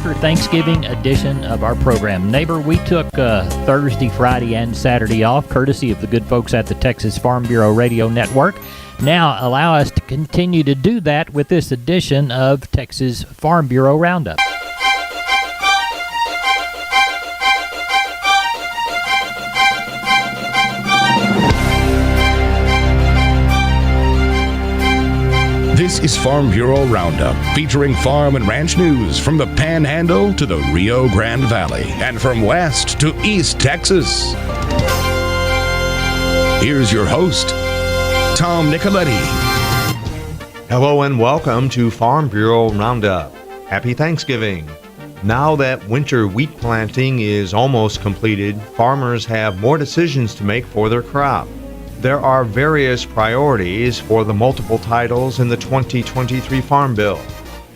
after-Thanksgiving edition of our program. Neighbor, we took Thursday, Friday, and Saturday off, courtesy of the good folks at the Texas Farm Bureau Radio Network. Now, allow us to continue to do that with this edition of Texas Farm Bureau Roundup. This is Farm Bureau Roundup, featuring farm and ranch news from the Panhandle to the Rio Grande Valley and from West to East Texas. Here's your host, Tom Nicoletti. Hello and welcome to Farm Bureau Roundup. Happy Thanksgiving. Now that winter wheat planting is almost completed, farmers have more decisions to make for their crop. There are various priorities for the multiple titles in the 2023 Farm Bill.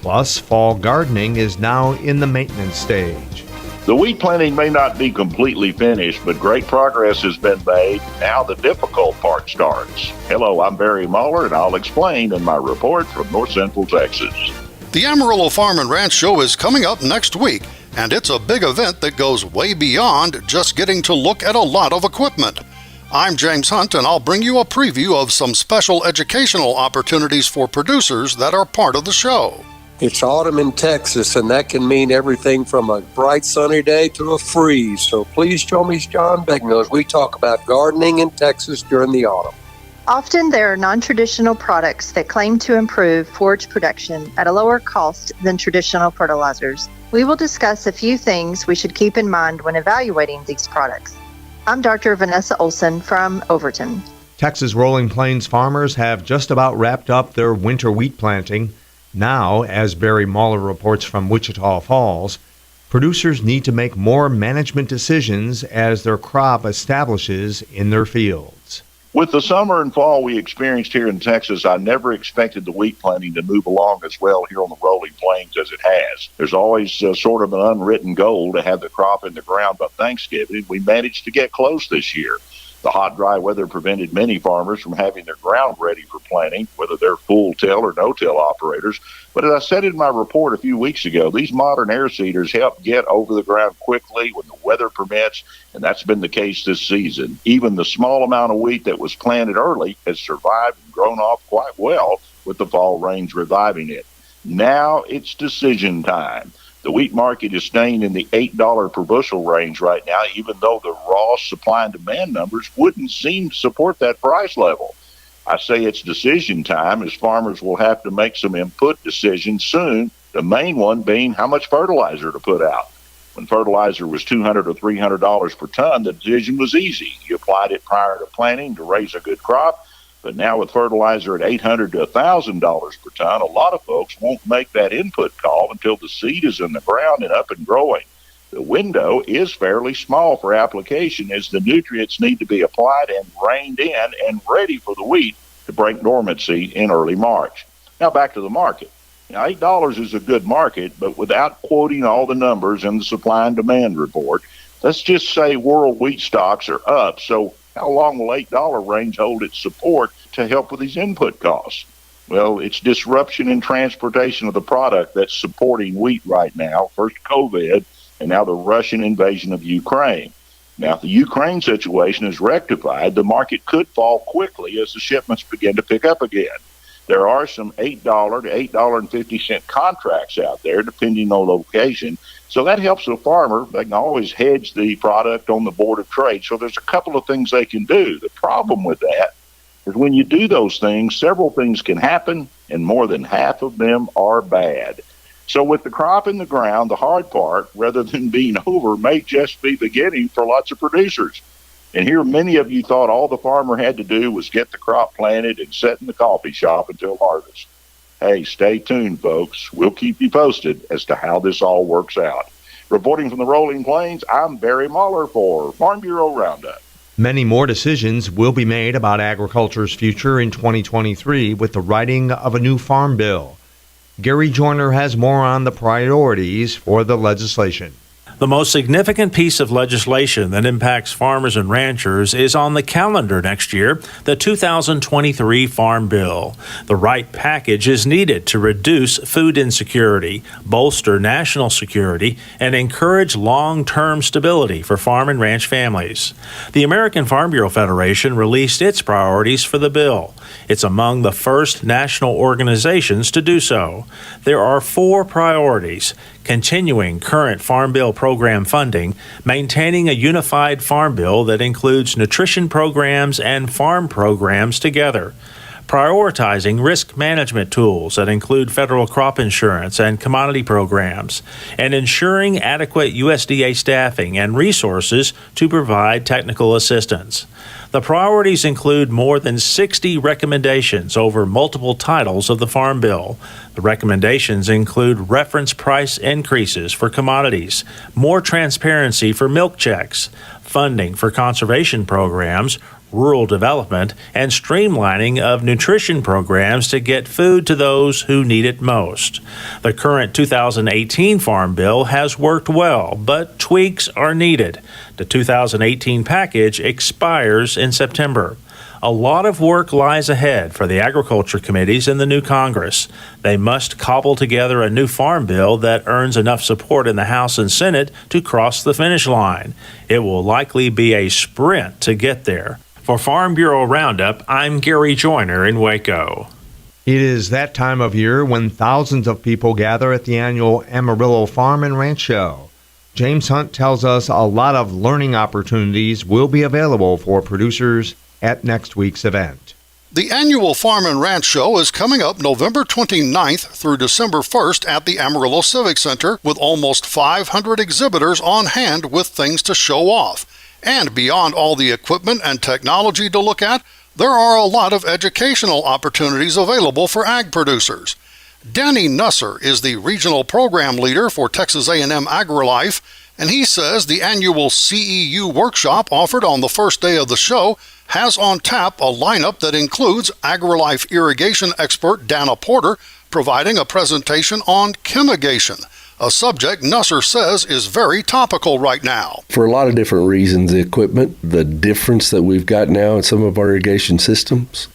Plus, fall gardening is now in the maintenance stage. The wheat planting may not be completely finished, but great progress has been made. Now the difficult part starts. Hello, I'm Barry Muller, and I'll explain in my report from North Central Texas. The Amarillo Farm and Ranch Show is coming up next week, and it's a big event that goes way beyond just getting to look at a lot of equipment. I'm James Hunt, and I'll bring you a preview of some special educational opportunities for producers that are part of the show. It's autumn in Texas, and that can mean everything from a bright sunny day to a freeze. So please join me, John Begno, as we talk about gardening in Texas during the autumn. Often there are non-traditional products that claim to improve forage production at a lower cost than traditional fertilizers. We will discuss a few things we should keep in mind when evaluating these products. I'm Dr. Vanessa Olson from Overton. Texas Rolling Plains farmers have just about wrapped up their winter wheat planting. Now, as Barry Muller reports from Wichita Falls, producers need to make more management decisions as their crop establishes in their fields. With the summer and fall we experienced here in Texas, I never expected the wheat planting to move along as well here on the Rolling Plains as it has. There's always sort of an unwritten goal to have the crop in the ground by Thanksgiving. We managed to get close this year. The hot, dry weather prevented many farmers from having their ground ready for planting, whether they're full-till or no-till operators. But as I said in my report a few weeks ago, these modern air seeders help get over the ground quickly when the weather permits, and that's been the case this season. Even the small amount of wheat that was planted early has survived and grown off quite well with the fall rains reviving it. Now it's decision time. The wheat market is staying in the $8 per bushel range right now, even though the raw supply and demand numbers wouldn't seem to support that price level. I say it's decision time, as farmers will have to make some input decisions soon, the main one being how much fertilizer to put out. When fertilizer was $200 or $300 per ton, the decision was easy. You applied it prior to planting to raise a good crop. But now with fertilizer at $800 to $1,000 per ton, a lot of folks won't make that input call until the seed is in the ground and up and growing. The window is fairly small for application, as the nutrients need to be applied and reined in and ready for the wheat to break dormancy in early March. Now back to the market. Now $8 is a good market, but without quoting all the numbers in the supply and demand report, let's just say world wheat stocks are up. So how long will $8 range hold its support to help with these input costs? Well, it's disruption in transportation of the product that's supporting wheat right now. First COVID, and now the Russian invasion of Ukraine. Now, if the Ukraine situation is rectified, the market could fall quickly as the shipments begin to pick up again. There are some $8 to $8.50 contracts out there, depending on location. So that helps a farmer. They can always hedge the product on the Board of Trade. So there's a couple of things they can do. The problem with that is when you do those things, several things can happen, and more than half of them are bad. So with the crop in the ground, the hard part, rather than being over, may just be beginning for lots of producers. And here many of you thought all the farmer had to do was get the crop planted and set in the coffee shop until harvest. Hey, stay tuned, folks. We'll keep you posted as to how this all works out. Reporting from the Rolling Plains, I'm Barry Muller for Farm Bureau Roundup. Many more decisions will be made about agriculture's future in 2023 with the writing of a new farm bill. Gary Joyner has more on the priorities for the legislation. The most significant piece of legislation that impacts farmers and ranchers is on the calendar next year, the 2023 Farm Bill. The right package is needed to reduce food insecurity, bolster national security, and encourage long-term stability for farm and ranch families. The American Farm Bureau Federation released its priorities for the bill. It's among the first national organizations to do so. There are 4 priorities: continuing current Farm Bill program funding, maintaining a unified Farm Bill that includes nutrition programs and farm programs together, prioritizing risk management tools that include federal crop insurance and commodity programs, and ensuring adequate USDA staffing and resources to provide technical assistance. The priorities include more than 60 recommendations over multiple titles of the Farm Bill. The recommendations include reference price increases for commodities, more transparency for milk checks, funding for conservation programs, rural development, and streamlining of nutrition programs to get food to those who need it most. The current 2018 Farm Bill has worked well, but tweaks are needed. The 2018 package expires in September. A lot of work lies ahead for the agriculture committees in the new Congress. They must cobble together a new farm bill that earns enough support in the House and Senate to cross the finish line. It will likely be a sprint to get there. For Farm Bureau Roundup, I'm Gary Joyner in Waco. It is that time of year when thousands of people gather at the annual Amarillo Farm and Ranch Show. James Hunt tells us a lot of learning opportunities will be available for producers at next week's event. The annual Farm and Ranch Show is coming up November 29th through December 1st at the Amarillo Civic Center, with almost 500 exhibitors on hand with things to show off. And beyond all the equipment and technology to look at, there are a lot of educational opportunities available for ag producers. Danny Nusser is the regional program leader for Texas A&M AgriLife, and he says the annual CEU workshop offered on the first day of the show has on tap a lineup that includes AgriLife irrigation expert Dana Porter providing a presentation on chemigation, a subject Nusser says is very topical right now. For a lot of different reasons, the equipment, the difference that we've got now in some of our irrigation systems.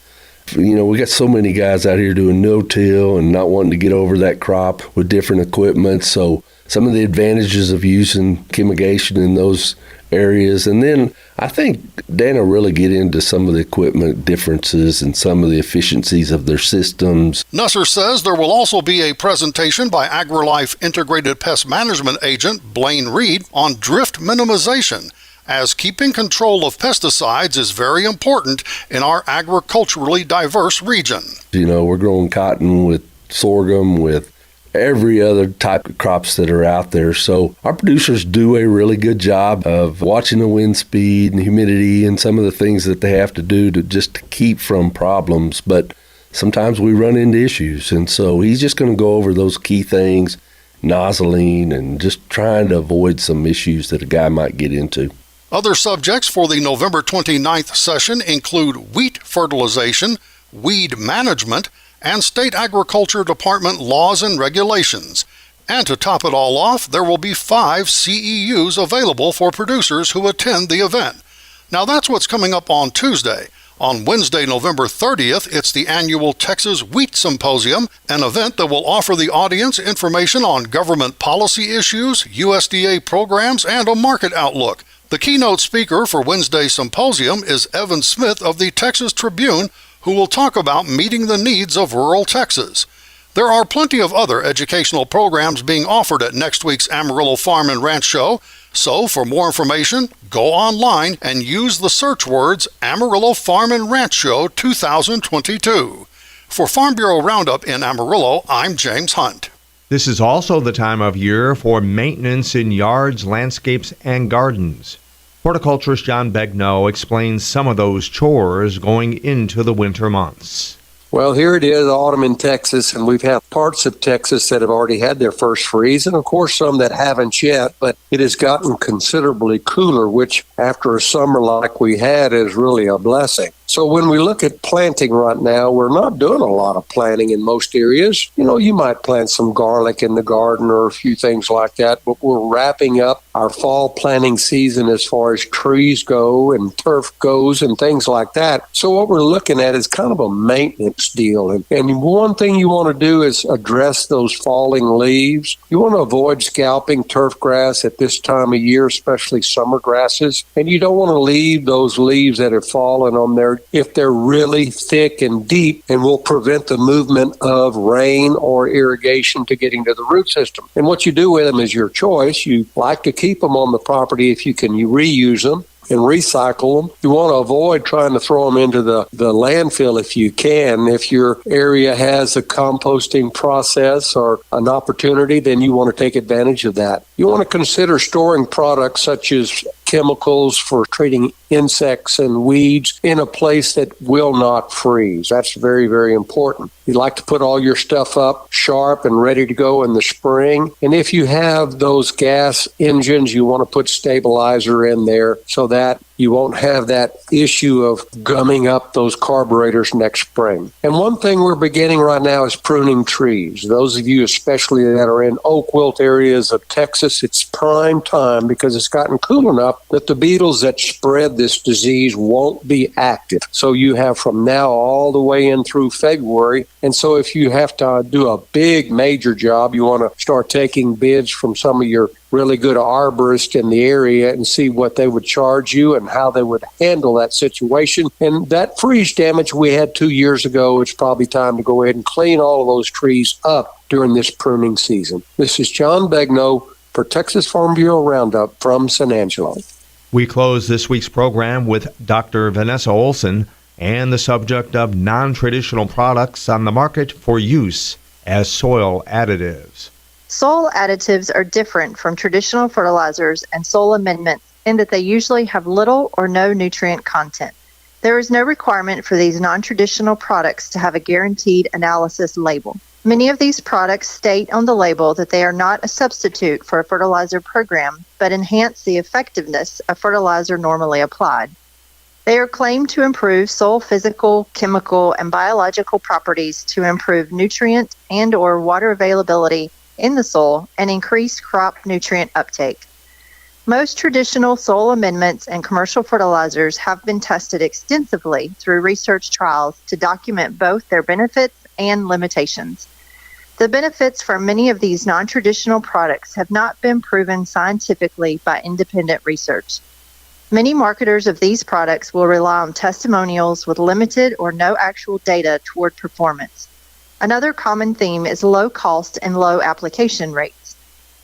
You know, we got so many guys out here doing no-till and not wanting to get over that crop with different equipment. So some of the advantages of using chemigation in those areas. And then I think Dan will really get into some of the equipment differences and some of the efficiencies of their systems. Nusser says there will also be a presentation by AgriLife Integrated Pest Management Agent Blaine Reed on drift minimization, as keeping control of pesticides is very important in our agriculturally diverse region. You know, we're growing cotton with sorghum, with every other type of crops that are out there. So our producers do a really good job of watching the wind speed and humidity and some of the things that they have to do to just keep from problems. But sometimes we run into issues. And so he's just going to go over those key things, nozzling, and just trying to avoid some issues that a guy might get into. Other subjects for the November 29th session include wheat fertilization, weed management, and State Agriculture Department laws and regulations. And to top it all off, there will be 5 CEUs available for producers who attend the event. Now that's what's coming up on Tuesday. On Wednesday, November 30th, it's the annual Texas Wheat Symposium, an event that will offer the audience information on government policy issues, USDA programs, and a market outlook. The keynote speaker for Wednesday's symposium is Evan Smith of the Texas Tribune, who will talk about meeting the needs of rural Texas. There are plenty of other educational programs being offered at next week's Amarillo Farm and Ranch Show, so for more information, go online and use the search words Amarillo Farm and Ranch Show 2022. For Farm Bureau Roundup in Amarillo, I'm James Hunt. This is also the time of year for maintenance in yards, landscapes, and gardens. Horticulturist John Begnaud explains some of those chores going into the winter months. Well, here it is, autumn in Texas, and we've had parts of Texas that have already had their first freeze, and of course some that haven't yet, but it has gotten considerably cooler, which after a summer like we had is really a blessing. So when we look at planting right now, we're not doing a lot of planting in most areas. You might plant some garlic in the garden or a few things like that, but we're wrapping up our fall planting season as far as trees go and turf goes and things like that. So what we're looking at is kind of a maintenance deal. And one thing you want to do is address those falling leaves. You want to avoid scalping turf grass at this time of year, especially summer grasses. And you don't want to leave those leaves that have fallen on there if they're really thick and deep and will prevent the movement of rain or irrigation to getting to the root system. And what you do with them is your choice. You like to keep them on the property if you can reuse them and recycle them. You want to avoid trying to throw them into the landfill if you can. If your area has a composting process or an opportunity, then you want to take advantage of that. You want to consider storing products such as chemicals for treating insects and weeds in a place that will not freeze. That's very, very important. You like to put all your stuff up sharp and ready to go in the spring. And if you have those gas engines, you want to put stabilizer in there so that you won't have that issue of gumming up those carburetors next spring. And one thing we're beginning right now is pruning trees. Those of you especially that are in oak wilt areas of Texas, it's prime time because it's gotten cool enough that the beetles that spread this disease won't be active. So you have from now all the way in through February. And so if you have to do a big major job, you want to start taking bids from some of your really good arborists in the area and see what they would charge you and how they would handle that situation. And that freeze damage we had 2 years ago, it's probably time to go ahead and clean all of those trees up during this pruning season. This is John Begnaud for Texas Farm Bureau Roundup from San Angelo. We close this week's program with Dr. Vanessa Olson and the subject of non-traditional products on the market for use as soil additives. Soil additives are different from traditional fertilizers and soil amendments in that they usually have little or no nutrient content. There is no requirement for these non-traditional products to have a guaranteed analysis label. Many of these products state on the label that they are not a substitute for a fertilizer program, but enhance the effectiveness of fertilizer normally applied. They are claimed to improve soil physical, chemical, and biological properties to improve nutrient and or water availability in the soil and increase crop nutrient uptake. Most traditional soil amendments and commercial fertilizers have been tested extensively through research trials to document both their benefits and limitations. The benefits for many of these non-traditional products have not been proven scientifically by independent research. Many marketers of these products will rely on testimonials with limited or no actual data toward performance. Another common theme is low cost and low application rates.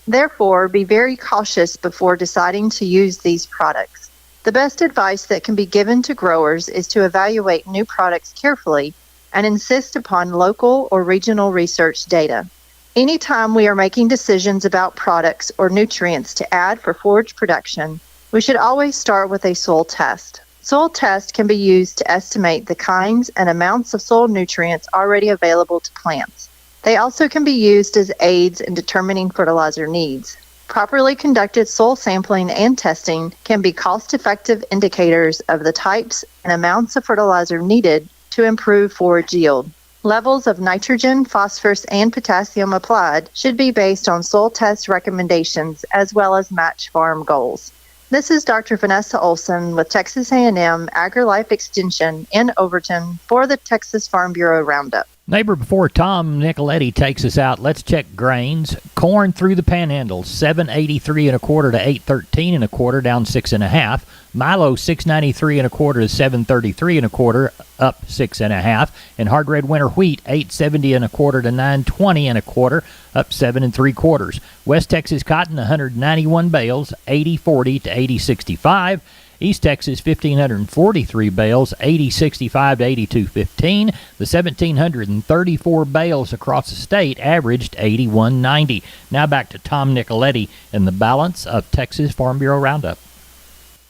Therefore, be very cautious before deciding to use these products. The best advice that can be given to growers is to evaluate new products carefully and insist upon local or regional research data. Anytime we are making decisions about products or nutrients to add for forage production, we should always start with a soil test. Soil tests can be used to estimate the kinds and amounts of soil nutrients already available to plants. They also can be used as aids in determining fertilizer needs. Properly conducted soil sampling and testing can be cost-effective indicators of the types and amounts of fertilizer needed to improve forage yield. Levels of nitrogen, phosphorus, and potassium applied should be based on soil test recommendations as well as match farm goals. This is Dr. Vanessa Olson with Texas A&M AgriLife Extension in Overton for the Texas Farm Bureau Roundup. Neighbor, before Tom Nicoletti takes us out, let's check grains. Corn through the panhandle, $7.83 1/4 to $8.13 1/4, down 6 1/2. Milo, $6.93 1/4 to $7.33 1/4, up 6 1/2. And hard red winter wheat, $8.70 1/4 to $9.20 1/4, up 7 3/4. West Texas cotton, 191 bales, $80.40 to $80.65. East Texas, 1,543 bales, $80.65 to $82.15. The 1,734 bales across the state averaged $81.90. Now back to Tom Nicoletti and the balance of Texas Farm Bureau Roundup.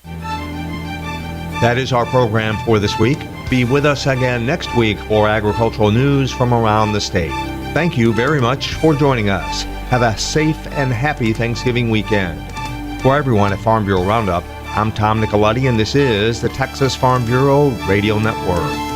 That is our program for this week. Be with us again next week for agricultural news from around the state. Thank you very much for joining us. Have a safe and happy Thanksgiving weekend. For everyone at Farm Bureau Roundup, I'm Tom Nicoletti, and this is the Texas Farm Bureau Radio Network.